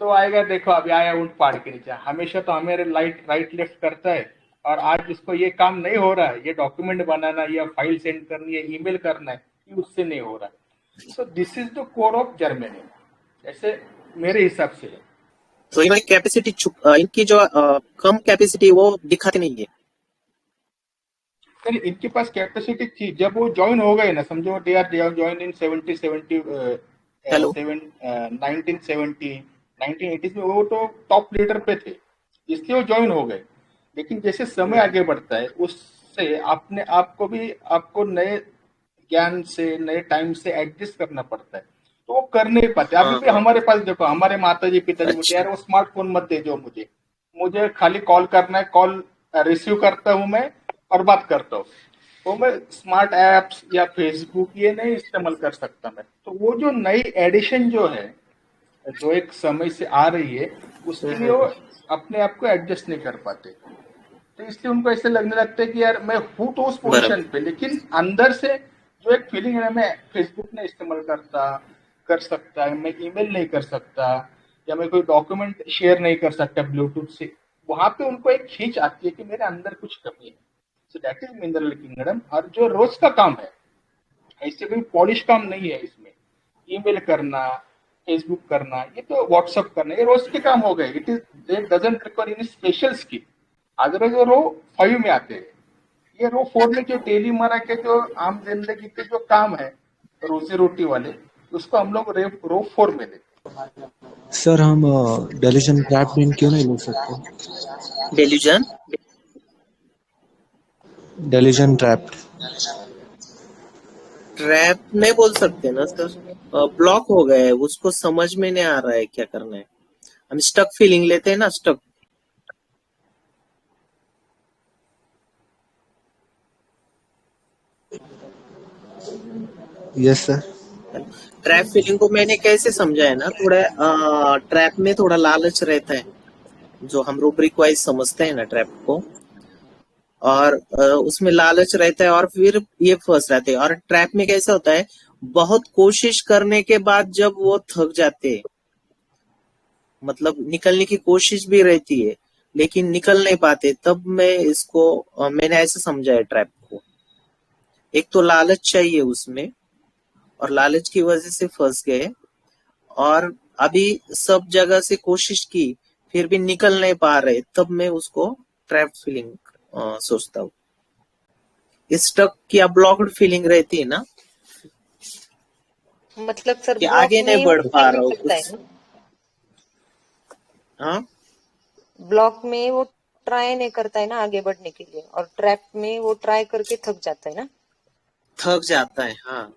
तो आएगा, देखो अभी आया ऊंट पहाड़ के नीचे, हमेशा तो हमें राइट लेफ्ट करता है, और आज इसको ये काम नहीं हो रहा है, ये डॉक्यूमेंट बनाना या फाइल सेंड करनी है, ईमेल करना है, ये उससे नहीं हो रहा है। So this is the core of Germany, ऐसे मेरे हिसाब से है। तो इनकी कैपेसिटी इनकी जो कम कैपेसिटी वो दिखाते नहीं है। नहीं, इनके पास कैपेसिटी थी जब वो ज्वाइन हो गए ना, समझो दे आर ज्वाइन इन 1980 में, वो तो टॉप लीडर पे थे, इसलिए वो ज्वाइन हो गए। लेकिन जैसे समय आगे बढ़ता है उससे अपने आप को भी आपको नए ज्ञान से, नए टाइम से एडजस्ट करना पड़ता है, तो वो कर नहीं पाते। अभी भी हमारे पास देखो, हमारे माताजी पिताजी मुझे यार वो स्मार्टफोन मत दे जो मुझे खाली कॉल करना है, कॉल रिसीव करता हूँ मैं और बात करता हूँ, तो मैं स्मार्ट एप्स या फेसबुक ये नहीं इस्तेमाल कर सकता मैं। तो वो जो नई एडिशन जो है, जो एक समय से आ रही है, उसके लिए वो अपने आप को एडजस्ट नहीं कर पाते, तो इसलिए उनको ऐसे लगने लगता है कि यार मैं हूँ तो उस पोजीशन पे, लेकिन अंदर से जो एक फीलिंग है, मैं फेसबुक नहीं इस्तेमाल कर सकता, मैं ईमेल नहीं कर सकता, या मैं कोई डॉक्यूमेंट शेयर नहीं कर सकता ब्लूटूथ से, वहां पे उनको एक खींच आती है कि मेरे अंदर कुछ कमी है। So that is mineral kingdom. और जो रोज का काम है, ऐसे कोई पॉलिश काम नहीं है इसमें, ईमेल करना, फेसबुक करना, ये तो व्हाट्सअप करना, ये रोज के काम हो गए। It doesn't require any special skill. Otherwise वो रो 5 में आते हैं। ये रो 4 में जो डेली मरा के जो आम जिंदगी के जो काम है रोजी रोटी वाले, उसको हम लोग रो 4 में लेते। सर हम डेल्यूजन ट्रैप मीन क्यों नहीं ले सकते? डेल्यूजन ट्रैप नहीं बोल सकते ना सर, ब्लॉक हो गए, उसको समझ में नहीं आ रहा है क्या करना है। हम स्टक फीलिंग लेते हैं ना, stuck. Yes sir. Trap feeling को मैंने कैसे समझा है ना, थोड़ा ट्रैप में थोड़ा लालच रहता है, जो हम रूब्रिक वाइज समझते हैं ना ट्रैप को, और उसमें लालच रहता है और फिर ये फंस जाते हैं। और ट्रैप में कैसा होता है, बहुत कोशिश करने के बाद जब वो थक जाते हैं, मतलब निकलने की कोशिश भी रहती है लेकिन निकल नहीं पाते, तब मैंने ऐसा समझा है ट्रैप को। एक तो लालच चाहिए उसमें, और लालच की वजह से फंस गए, और अभी सब जगह से कोशिश की फिर भी निकल नहीं पा रहे, तब मैं उसको ट्रैप फीलिंग सोचता हूँ। स्टक या ब्लॉक्ड फीलिंग रहती है ना, मतलब सर कि आगे नहीं बढ़ पा रहा हूँ कुछ। हाँ, ब्लॉक में वो ट्राई नहीं करता है ना आगे बढ़ने के लिए, और ट्रैप में वो ट्राई करके थक जाता है ना। थक जाता है, हाँ।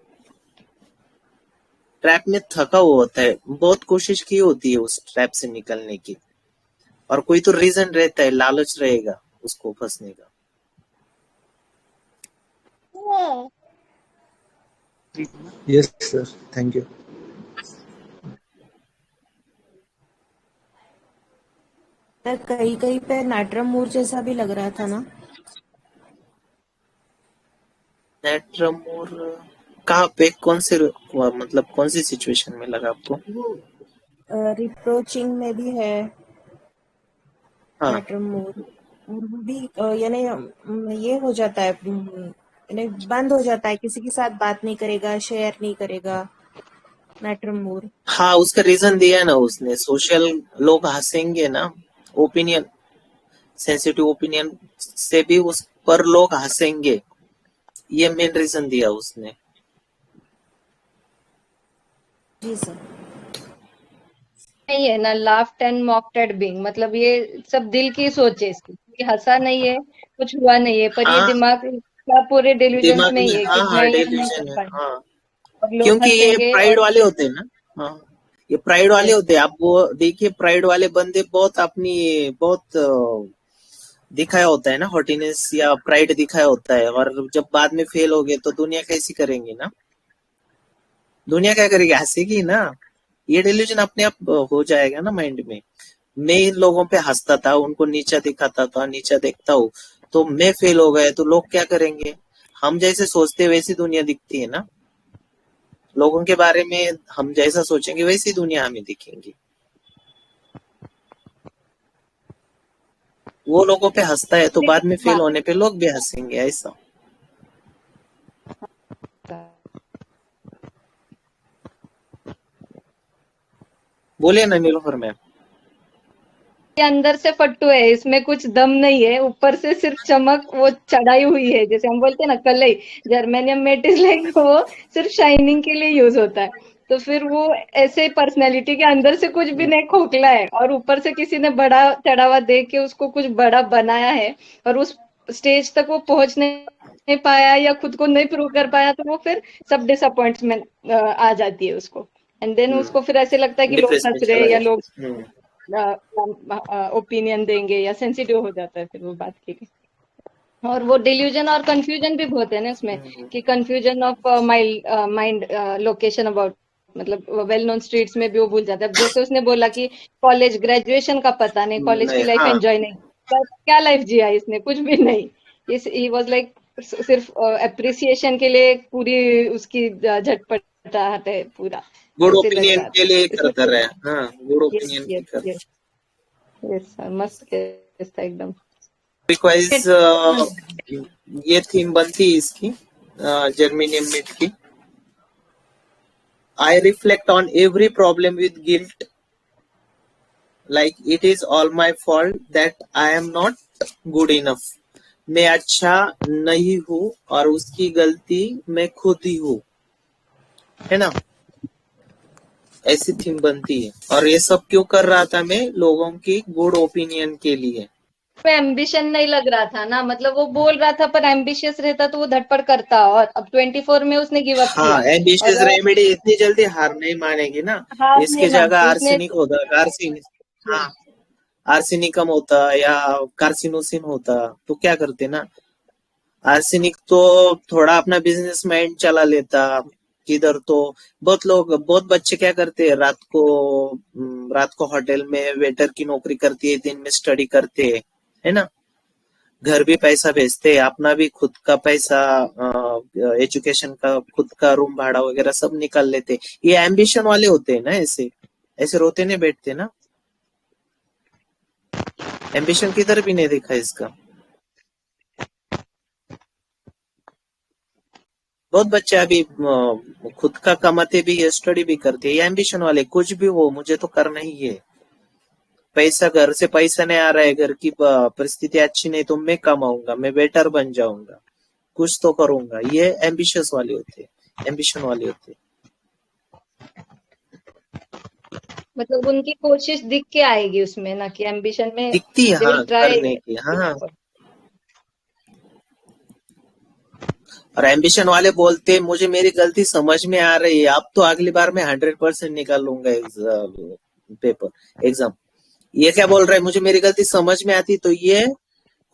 ट्रैप में थका हुआ होता है, बहुत कोशिश की होती है उस ट्रैप से निकलने की, और कोई तो रीजन रहता है, लालच रहेगा उसको फंसने का। Yes sir, thank you. कहीं कहीं पे नाट्रम मूर जैसा भी लग रहा था ना। नाट्रम मूर कहाँ पे, कौन से, मतलब कौन सी सिचुएशन में लगा आपको? रिप्रोचिंग में भी है नाट्रम मूर, भी यानी ये हो जाता है, यानी बंद हो जाता है, किसी के साथ बात नहीं करेगा, शेयर नहीं करेगा नाट्रम मूर। हाँ, उसका रीजन दिया ना उसने, सोशल लोग हंसेंगे ना, ओपिनियन, सेंसिटिव ओपिनियन से भी उस पर लोग हंसेंगे, ये मेन रीजन दिया उसने। जी सर। नहीं है ना, laughed and mocked eight being, मतलब ये सब दिल की सोच है इसकी, ये हंसा नहीं है, कुछ हुआ नहीं है, पर ये हाँ, दिमाग का पूरे डेल्यूजन्स दिमाग में ही में, है कि हाँ हाँ मैं ये नहीं डेल्यूजन कर है, पाई हाँ। और लोग क्योंकि ये हंसेंगे प्राइड और वाले होते हैं ना। हाँ, ये प्राइड वाले यस होते हैं। आप वो देखिए, प्राइड वाले बंदे बहुत अपनी बहुत दिखाया होता है ना, हॉटीनेस या प्राइड दिखाया होता है, और जब बाद में फेल हो गए तो दुनिया कैसी करेंगी ना, दुनिया क्या करेगी, हंसेगी ना। ये डिल्यूजन अपने आप हो जाएगा ना माइंड में। मैं इन लोगों पे हंसता था, उनको नीचा दिखाता था, नीचा देखता हूँ, तो मैं फेल हो गए तो लोग क्या करेंगे। हम जैसे सोचते वैसी दुनिया दिखती है ना, लोगों के बारे में हम जैसा सोचेंगे वैसी दुनिया हमें दिखेंगी। वो लोगों पे हंसता है तो बाद में फेल होने पे लोग भी हंसेंगे, ऐसा। बोलिए ना नीलोफर मैम। ये अंदर से फट्टू है, इसमें कुछ दम नहीं है, ऊपर से सिर्फ चमक वो चढ़ाई हुई है, जैसे हम बोलते हैं ना कलई, जर्मेनियम मेट इज लाइक, वो सिर्फ शाइनिंग के लिए यूज होता है। तो फिर वो ऐसे पर्सनैलिटी के अंदर से कुछ भी नहीं, खोखला है, और ऊपर से किसी ने बड़ा चढ़ावा दे के उसको कुछ बड़ा बनाया है, और उस स्टेज तक वो पहुंच नहीं पाया या खुद को नहीं प्रूव कर पाया, तो वो फिर सब डिसअपॉइंटमेंट आ जाती है उसको। एंड देन उसको फिर ऐसे लगता है कि लोग डिप्रेस में हंस रहे चला हैं या लोग जाता है। ओपिनियन देंगे, या सेंसिटिव हो जाता है फिर वो बात के लिए। और वो डिल्यूजन और कंफ्यूजन भी बहुत है ना इसमें, कि confusion of mind location about, मतलब वेल नोन स्ट्रीट्स में भी वो भूल जाता है। जैसे उसने बोला कि कॉलेज ग्रेजुएशन का पता नहीं, कॉलेज की नहीं, लाइफ हाँ, एंजॉय नहीं, क्या लाइफ जिया इसने, कुछ भी नहीं। ही वाज लाइक सिर्फ अप्रिसिएशन के लिए पूरी उसकी झटपटाहट है पूरा, गुड ऐसे लग ओपिनियन रहा के था लिए इसमें। करता रहे, हाँ, गुड यस ओपिनियन की यस कर। यस यस सर, मस्त केस था एकदम। बिकॉज ये थीम बनती है इसकी, जर्मेनियम मिट की। I reflect on every problem with guilt, like it is all my fault that I am not good enough. मैं अच्छा नहीं हूँ और उसकी गलती मैं खुद ही हूँ, है ना। ऐसी थीम बनती है। और ये सब क्यों कर रहा था मैं, लोगों की गुड ओपिनियन के लिए। पे एम्बिशन नहीं लग रहा था ना, मतलब वो बोल रहा था, पर एम्बिशियस रहता तो वो धड़पड़ करता, और अब 24 में उसने गिव अप हाँ, किया। एम्बिशियस और रेमेडी इतनी जल्दी हार नहीं मानेगी ना। हार इसके नहीं जगह मानती उसने। आर्सेनिक होता, आर्सेनिक, हाँ, आर्सेनिकम होता या कार्सिनोसिन होता तो क्या करते ना। आर्सेनिक तो थोड़ा अपना बिजनेस माइंड चला लेता किधर तो। बहुत बच्चे क्या करते हैं, रात को होटल में वेटर की नौकरी करती है, दिन में स्टडी करते हैं, है ना। घर भी पैसा भेजते हैं, अपना भी खुद का पैसा, एजुकेशन का, खुद का रूम भाड़ा वगैरह सब निकाल लेते। ये एम्बिशन वाले होते हैं ना, ऐसे ऐसे रोते नहीं बैठते ना। एम्बिशन किधर भी नहीं देखा इसका। बहुत बच्चे अभी खुद का कमाते भी है, स्टडी भी करते हैं। ये एम्बिशन वाले, कुछ भी हो मुझे तो करना ही है। पैसा, घर से पैसा नहीं आ रहा है, घर की परिस्थिति अच्छी नहीं, तो मैं कमाऊंगा, मैं बेटर बन जाऊंगा, कुछ तो करूंगा। ये एम्बिशियस वाले होते हैं, एम्बिशन वाले होते हैं। मतलब उनकी कोशिश दिख के आएगी उसमें ना, कि एम्बिशन में दिखती है, दे विल हाँ, ट्राई। करने की, हाँ। और एम्बिशन वाले बोलते हैं मुझे मेरी गलती समझ में आ रही है, अब तो अगली बार मैं 100% निकाल लूंगा पेपर एग्जाम। ये क्या बोल रहा है, मुझे मेरी गलती समझ में आती, तो ये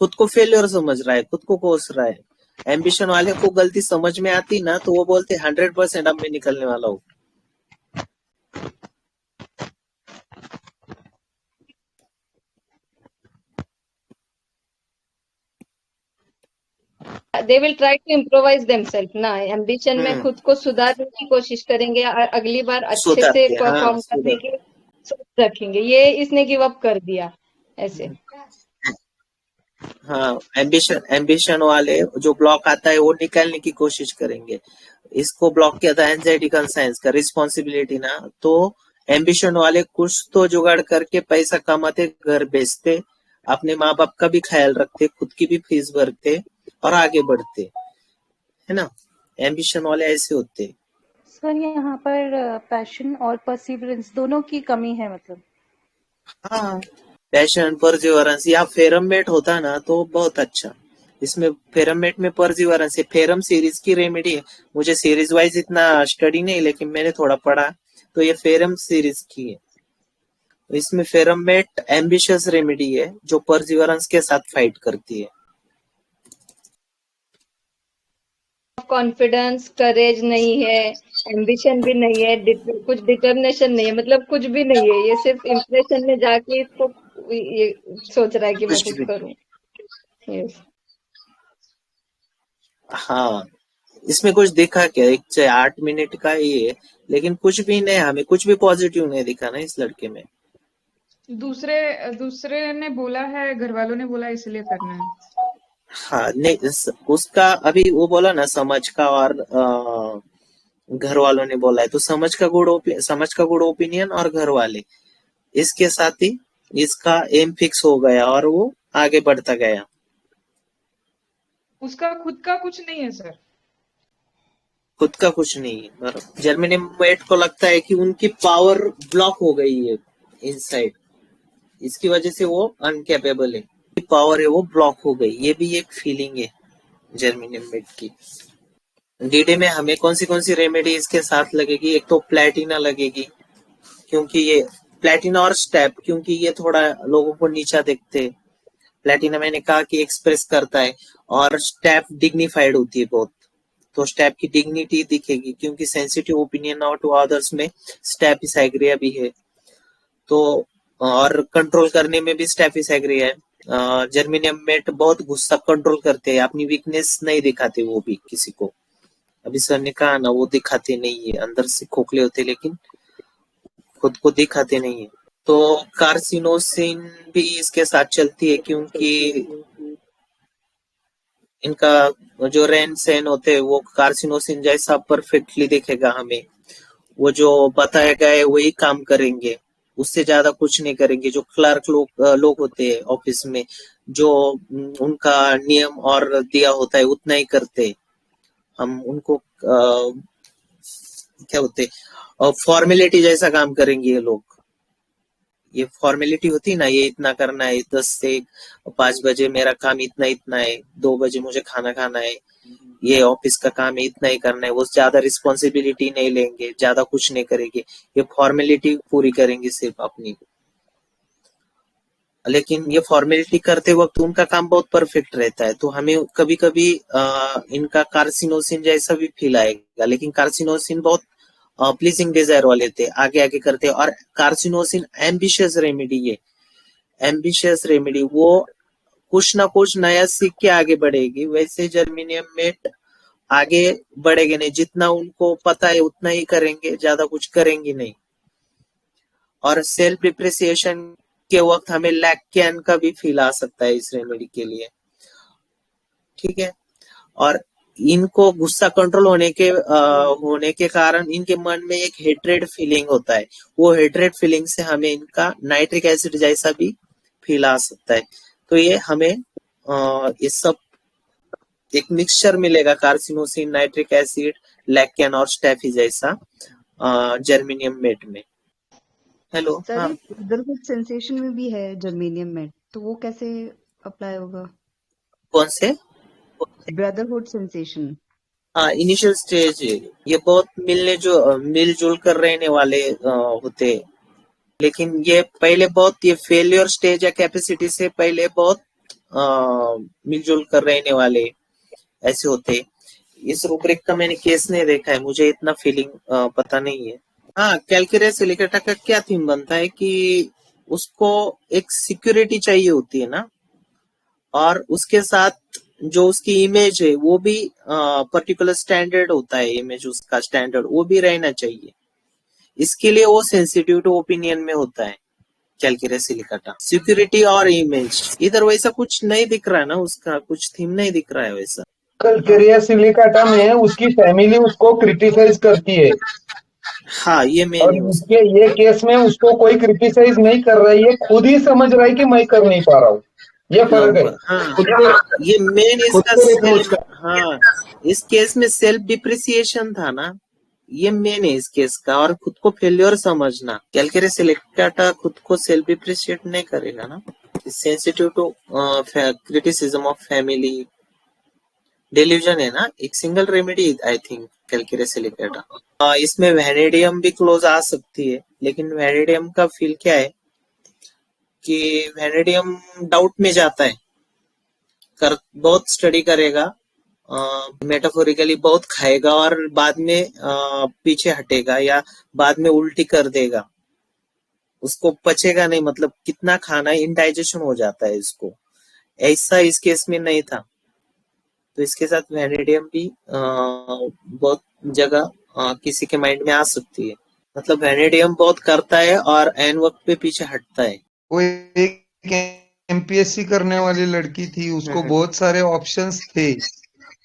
खुद को फेलियर समझ रहा है, खुद को कोस रहा है। एम्बिशन वाले को गलती समझ में आती ना, तो वो बोलते 100% अब मैं निकलने वाला हूँ। They will try to improvise themselves ना, एम्बिशन में खुद को सुधारने की कोशिश करेंगे, और अगली बार अच्छे से सुधरते, हाँ, परफॉर्म करने की सोच रखेंगे। ये इसने गिव अप कर दिया ऐसे। हाँ, एम्बिशन वाले जो ब्लॉक आता है वो निकालने की कोशिश करेंगे। इसको ब्लॉक किया था एंजाइटी कंसाइंस का, रिस्पॉन्सिबिलिटी ना। तो एम्बिशन वाले कुछ तो जुगाड़ करके पैसा कमाते, घर बेचते, अपने माँ बाप का भी ख्याल रखते, खुद की भी फीस भरते और आगे बढ़ते, है ना। एम्बिशन वाले ऐसे होते। सर यहाँ पर पैशन और परसिवरेंस दोनों की कमी है मतलब। हाँ, पैशन परसिवरेंस या फेरममेट होता ना तो बहुत अच्छा। इसमें फेरममेट में परसिवरेंस है, फेरम सीरीज की रेमेडी है। मुझे सीरीज वाइज इतना स्टडी नहीं, लेकिन मैंने थोड़ा पढ़ा तो ये फेरम सीरीज की है। इसमें फेरममेट एम्बिशियस रेमेडी है जो परसिवरेंस के साथ फाइट करती है। कॉन्फिडेंस, करेज नहीं है, एम्बिशन भी नहीं है, कुछ डिटर्मिनेशन नहीं है, मतलब कुछ भी नहीं है। ये सिर्फ इम्प्रेशन में जाके इसको ये सोच रहा है कि मैं कुछ कुछ भी करूं। यस। हाँ, इसमें कुछ दिखा क्या, एक 8 मिनट का ही है, लेकिन कुछ भी नहीं, हमें कुछ भी पॉजिटिव नहीं दिखा ना इस लड़के में। दूसरे दूसरे ने बोला है, घर वालों ने बोला इसलिए करना है। हाँ नहीं, उसका अभी वो बोला ना समझ का और घर वालों ने बोला है, तो समझ का गुड ओपिनियन और घर वाले, इसके साथ ही इसका एम फिक्स हो गया और वो आगे बढ़ता गया। उसका खुद का कुछ नहीं है सर। खुद का कुछ नहीं है। जर्मनी मेट को लगता है कि उनकी पावर ब्लॉक हो गई है इनसाइड, इसकी वजह से वो अनकेपेबल है, पावर है वो ब्लॉक हो गई। ये भी एक फीलिंग है जर्मनी मेट की। डीडे में हमें कौन सी रेमेडी इसके साथ लगेगी, एक तो प्लेटिना लगेगी, क्योंकि ये प्लेटिना और स्टेप, क्योंकि ये थोड़ा लोगों को नीचा देखते हैं। प्लेटिना मैंने कहा कि एक्सप्रेस करता है और स्टेप डिग्निफाइड होती है बहुत, तो स्टेप की डिग्निटी दिखेगी, क्योंकि सेंसिटिव ओपिनियन और टू अदर्स में स्टेप इसाइग्रिया भी है, तो और कंट्रोल करने में भी स्टेप इसाइग्रिया है। जर्मेनियम मेट बहुत गुस्सा कंट्रोल करते हैं, अपनी वीकनेस नहीं दिखाते वो भी किसी को। अभी सर ने कहा ना, वो दिखाते नहीं है, अंदर से खोखले होते लेकिन खुद को दिखाते नहीं है। तो कार्सिनोसिन भी इसके साथ चलती है, क्योंकि इनका जो रेन सेन होते हैं वो कार्सिनोसिन जैसा परफेक्टली दिखेगा हमें। वो जो बताया गया है वही काम करेंगे, उससे ज्यादा कुछ नहीं करेंगे। जो क्लर्क लोग होते हैं ऑफिस में, जो उनका नियम और दिया होता है उतना ही करते। हम उनको क्या होते फॉर्मेलिटी जैसा काम करेंगे ये लोग। ये फॉर्मेलिटी होती है ना, ये इतना करना है, 10 से 5 बजे मेरा काम इतना है, 2 बजे मुझे खाना खाना है, ये ऑफिस का काम है, इतना ही करना है। वो ज्यादा रिस्पॉन्सिबिलिटी नहीं लेंगे, ज्यादा कुछ नहीं करेंगे, ये फॉर्मेलिटी पूरी करेंगे सिर्फ अपनी। लेकिन ये फॉर्मेलिटी करते वक्त उनका काम बहुत परफेक्ट रहता है, तो हमें कभी कभी इनका कार्सिनोसिन जैसा भी फील आएगा, लेकिन कार्सिनोसिन बहुत प्लीजिंग डिजायर वाले थे, आगे आगे करते। और कार्सिनोसिन एम्बिशियस रेमेडी है, एम्बिशियस रेमेडी, वो कुछ ना कुछ नया सीख के आगे बढ़ेगी। वैसे जर्मेनियम मेट आगे बढ़ेंगे नहीं, जितना उनको पता है उतना ही करेंगे, ज्यादा कुछ करेंगे नहीं। और सेल्फ डिप्रिसिएशन के वक्त हमें लैक कैन का भी फील आ सकता है इस रेमेडी के लिए, ठीक है। और इनको गुस्सा कंट्रोल होने के कारण इनके मन में एक हेट्रेड फीलिंग होता है, वो हेट्रेड फीलिंग से हमें इनका नाइट्रिक एसिड जैसा भी फील आ सकता है। तो ये हमें ये सब एक मिक्सचर मिलेगा, कार्सिनोसिन, नाइट्रिक एसिड, लैक्टैन और स्टेफी जैसा जर्मेनियम मेट में। हेलो सर, हाँ, ये ब्रदरहुड सेंसेशन में भी है जर्मेनियम में, तो वो कैसे अप्लाई होगा? कौन से? Brotherhood sensation. हाँ, इनिशियल स्टेज है ये, बहुत मिलजुल कर रहने वाले होते हैं, लेकिन ये पहले बहुत, ये फेलियर स्टेज या कैपेसिटी से पहले बहुत मिलजुल कर रहने वाले ऐसे होते। इस रूब्रिक का मैंने केस नहीं देखा है, मुझे इतना फीलिंग पता नहीं है। हाँ, कैलकुलस सिलिकेटा का क्या थीम बनता है कि उसको एक सिक्योरिटी चाहिए होती है ना, और उसके साथ जो उसकी इमेज है वो भी पर्टिकुलर स्टैंडर्ड होता है, इमेज उसका स्टैंडर्ड वो भी रहना चाहिए। इसके लिए वो सेंसिटिव टू ओपिनियन में होता है कैलकुलस सिलिकेटा, सिक्योरिटी और इमेज। इधर वैसा कुछ नहीं दिख रहा है ना, उसका कुछ थीम नहीं दिख रहा है वैसा। कैलकुलस सिलिकेटा में उसकी फैमिली उसको क्रिटिसाइज करती है। हाँ, ये और मेन इसके ये केस में उसको कोई क्रिटिसाइज नहीं कर रहा है, ये खुद ही समझ रहा है कि मैं कर नहीं पा रहा हूँ। ये फर्क है। हाँ, ये मेन इसका हाँ, इस केस में सेल्फ डिप्रिसिएशन था ना, ये मेन है इस केस का। और खुद को फेल्योर समझना, कैलकेरियस सिलेक्टाटा खुद को सेल्फ डिप्रिशिएट नहीं करेगा ना। Sensitive to criticism of family, delusion है ना। एक single remedy I think Calcarea silicata. इसमें वैनेडियम भी क्लोज आ सकती है, लेकिन वैनेडियम का फील क्या है कि वैनेडियम डाउट में जाता है, बहुत स्टडी करेगा, मेटाफोरिकली बहुत खाएगा और बाद में पीछे हटेगा या बाद में उल्टी कर देगा, उसको पचेगा नहीं, मतलब कितना खाना इनडाइजेशन हो जाता है इसको। ऐसा इस केस में नहीं था। तो इसके साथ वैनेडियम भी बहुत जगह किसी के माइंड में आ सकती है। मतलब वैनेडियम बहुत करता है और एन वक्त पे पीछे हटता है। वो एक एमपीएससी करने वाली लड़की थी, उसको बहुत सारे ऑप्शंस थे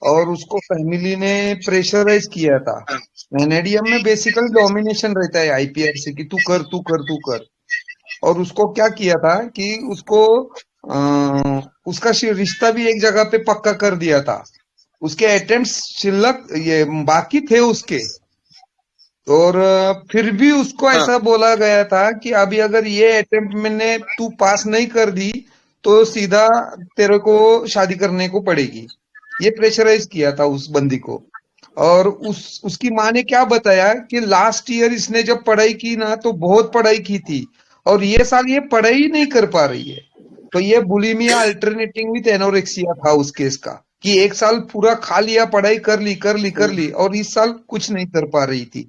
और उसको फैमिली ने प्रेशराइज किया था। वैनेडियम में बेसिकली डोमिनेशन रहता है आईपीआरसी की, तू कर तू कर तू कर। और उसको क्या किया था कि उसको उसका रिश्ता भी एक जगह पे पक्का कर दिया था। उसके अटेम्प्ट्स शिल्लक ये बाकी थे उसके, और फिर भी उसको ऐसा बोला गया था कि अभी अगर ये अटेम्प्ट मैंने तू पास नहीं कर दी तो सीधा तेरे को शादी करने को पड़ेगी। ये प्रेशराइज किया था उस बंदी को। और उसकी माँ ने क्या बताया कि लास्ट ईयर इसने जब पढ़ाई की ना तो बहुत पढ़ाई की थी और ये साल ये पढ़ाई नहीं कर पा रही है। तो ये बुलिमिया अल्टरनेटिंग विथ एनोरेक्सिया था उस केस का, कि एक साल पूरा खा लिया, पढ़ाई कर ली और इस साल कुछ नहीं कर पा रही थी।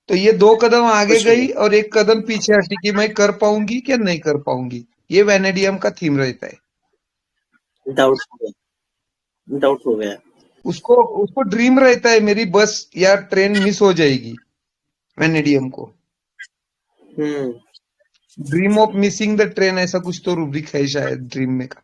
तो ये 2 कदम आगे गई और 1 कदम पीछे हटी कि मैं कर पाऊंगी क्या नहीं कर पाऊंगी। ये वैनेडियम का थीम रहता है। डाउट हो गया। उसको ड्रीम रहता है मेरी बस या ट्रेन मिस हो जाएगी। वैनेडियम को dream of missing the train, ऐसा कुछ तो रूब्रिक है शायद ड्रीम में का।